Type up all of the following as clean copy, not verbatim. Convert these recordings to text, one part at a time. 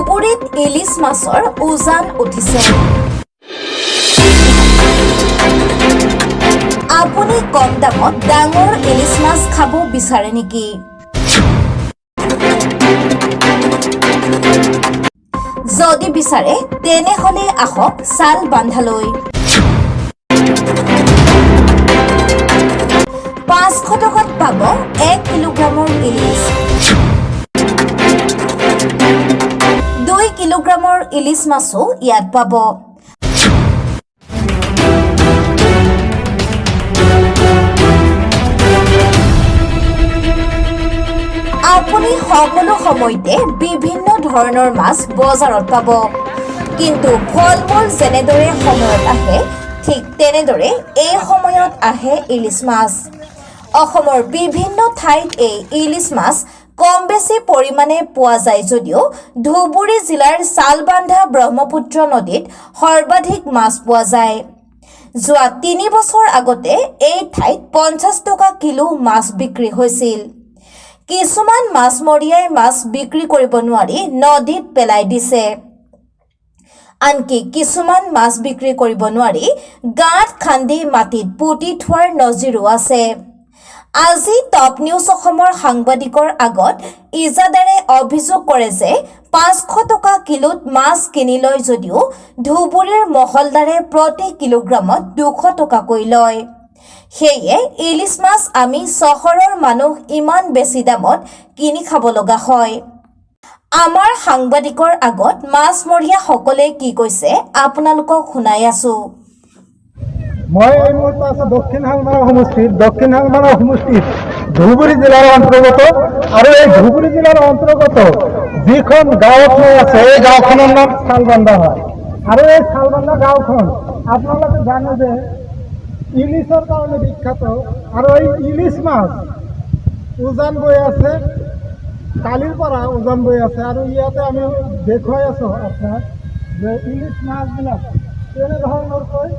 ধুবুৰীত ইলিছ মাছৰ উজান উঠিছে। আপুনি কম দামত ডাঙৰ ইলিছ মাছ খাব বিচাৰে নেকি? যদি বিচাৰে তেনেহলে আহক চাল বান্ধালৈ। 500 টকাত পাব 1 কিলোগ্ৰামৰ ইলিছ। 2 কিলোগ্ৰামৰ ইলিছ মাছো ইয়াত পাব। আপুনি সকলো সময়তে বিভিন্ন ধৰণৰ মাছ বজাৰত পাব, কিন্তু ফল-মূল যেনেদৰে সময়ত আহে ঠিক তেনেদৰে এই সময়ত আহে ইলিছ মাছ। অসমৰ বিভিন্ন ঠাইত এই ইলিছ মাছ কম বেছি পৰিমাণে পোৱা যায় যদিও ধুবুৰী জিলাৰ চালবান্ধা ব্ৰহ্মপুত্ৰ নদীত সৰ্বাধিক মাছ পোৱা যায়। যোৱা 3 বছৰ আগতে এই ঠাইত 50 টকা কিলো মাছ বিক্ৰী হৈছিল। কিছুমান মাছমৰীয়াই মাছ বিক্ৰী কৰিব নোৱাৰি নদীত পেলাই দিছে। আনকি কিছুমান মাছ বিক্ৰী কৰিব নোৱাৰি গাঁত খান্দি মাটিত পুতি থোৱাৰ নজিৰো আছে। আজি টপ নিউজ অসমৰ সাংবাদিকৰ আগত ইজাদাৰে অভিযোগ কৰে যে 500 টকা কিলোত মাছ কিনি লয় যদিও ধুবুৰীৰ মহলদাৰে প্ৰতি কিলোগ্ৰামত 200 টকাকৈ লয়। সেয়ে ইলিছ মাছ আমি চহৰৰ মানুহ ইমান বেছি দামত কিনি খাব লগা হয়। আমাৰ সাংবাদিকৰ আগত মাছমৰীয়াসকলে কি কৈছে আপোনালোকক শুনাই আছো। মই এই মুহূৰ্তে আছো দক্ষিণ শালমাৰা সমষ্টিত ধুবুৰী জিলাৰ অন্তৰ্গত, আৰু এই ধুবুৰী জিলাৰ অন্তৰ্গত যিখন গাঁৱত মই আছে এই গাঁওখনৰ নাম চালবান্ধা হয়। আৰু এই চালবান্ধা গাঁওখন আপোনালোকে জানে যে ইলিছৰ কাৰণে বিখ্যাত, আৰু এই ইলিছ মাছ উজান বৈ আছে, কালিৰ পৰা উজান বৈ আছে। আৰু ইয়াতে আমি দেখুৱাই আছো আপোনাক যে ইলিছ মাছবিলাক কেনেধৰণৰকৈ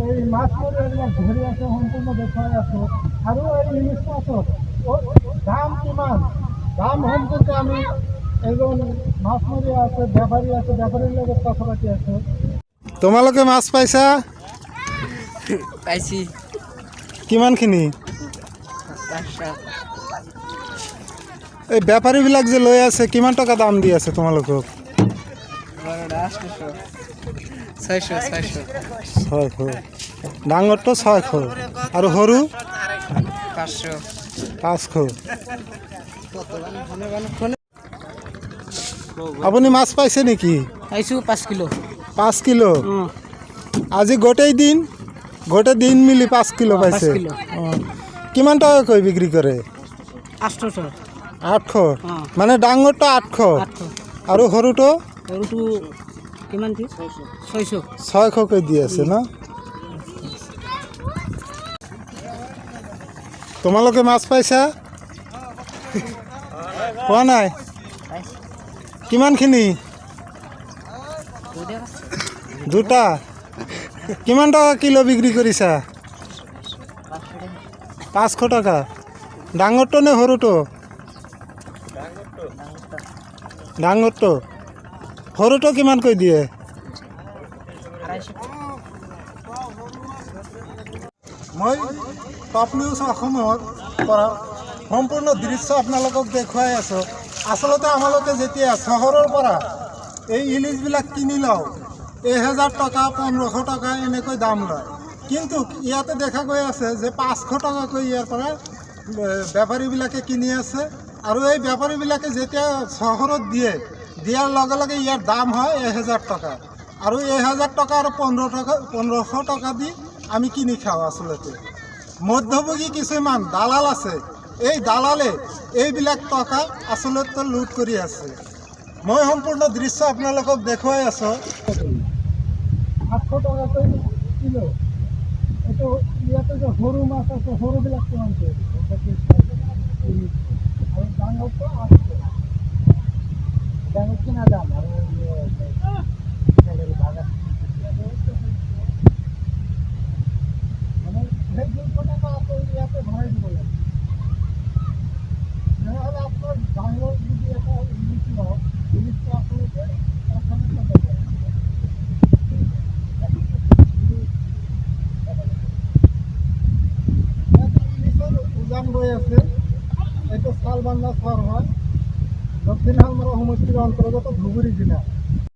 এই মাছমৰীয়াবিলাক ধৰি আছে সম্পূৰ্ণ দেখুৱাই আছো। আৰু এই ইলিছ মাছৰ দাম কিমান, দাম সম্পৰ্কে আমি এজন মাছমৰীয়া আছে, বেপাৰী আছে, বেপাৰীৰ লগত কথা পাতি আছো। তোমালোকে মাছ পাইছা? পাইছি। কিমানখিনি? এই বেপাৰীবিলাক যে লৈ আছে কিমান টকা দাম দি আছে তোমালোকক? 600। ডাঙৰটো 600 আৰু সৰু 500। আপুনি মাছ পাইছে নেকি? পাইছো 5 কিলো। 5 কিলো? আজি গোটেই দিন মিলি 5 কিলো পাইছে। কিমান টকাকৈ বিক্ৰী কৰে? 800। মানে ডাঙৰটো 800 আৰু সৰুটো কিমান? 600কৈ দি আছে ন? তোমালোকে মাছ পাইছা? পোৱা নাই? কিমানখিনি? দুটা। কিমান টকা কিলো বিক্ৰী কৰিছা? 500 টকা। ডাঙৰটো নে সৰুটো? ডাঙৰটো। সৰুটো কিমানকৈ দিয়ে? মই টপ নিউজ অসমৰ পৰা সম্পূৰ্ণ দৃশ্য আপোনালোকক দেখুৱাই আছোঁ। আচলতে আমালোকে যেতিয়া চহৰৰ পৰা এই ইলিছবিলাক কিনি লওঁ 1000 টকা 1500 টকা এনেকৈ দাম লয়, কিন্তু ইয়াতে দেখা গৈ আছে যে 500 টকাকৈ ইয়াৰ পৰা বেপাৰীবিলাকে কিনি আছে। আৰু এই বেপাৰীবিলাকে যেতিয়া চহৰত দিয়াৰ লগে লগে ইয়াৰ দাম হয় 1000 টকা, আৰু 1000 টকা আৰু 1500 টকা দি আমি কিনি খাওঁ। আচলতে মধ্যভোগী কিছুমান দালাল আছে, এই দালালে এইবিলাক টকা আচলতে লুট কৰি আছে। মই সম্পূৰ্ণ দৃশ্য আপোনালোকক দেখুৱাই আছোঁ। 800 টকাকৈ কিলো। এইটো ইয়াতে যে সৰু মাছ আছে, সৰুবিলাক কিমান? আৰু ডাঙৰটো 800। ডাঙৰ কিনা দাম আৰু মানে সেই 200 টকা আকৌ ইয়াতে ভৰাই দিব লাগে। নহ'লে আপোনাৰ ডাঙৰ যদি এটা ইলিছ লওক, ইলিছটো আপোনালোকে হৈ আছে এইটো চালবান্ধা চৰ হয় দক্ষিণ শালমাৰা সমষ্টিৰ অন্তৰ্গত ধুবুৰী জিলা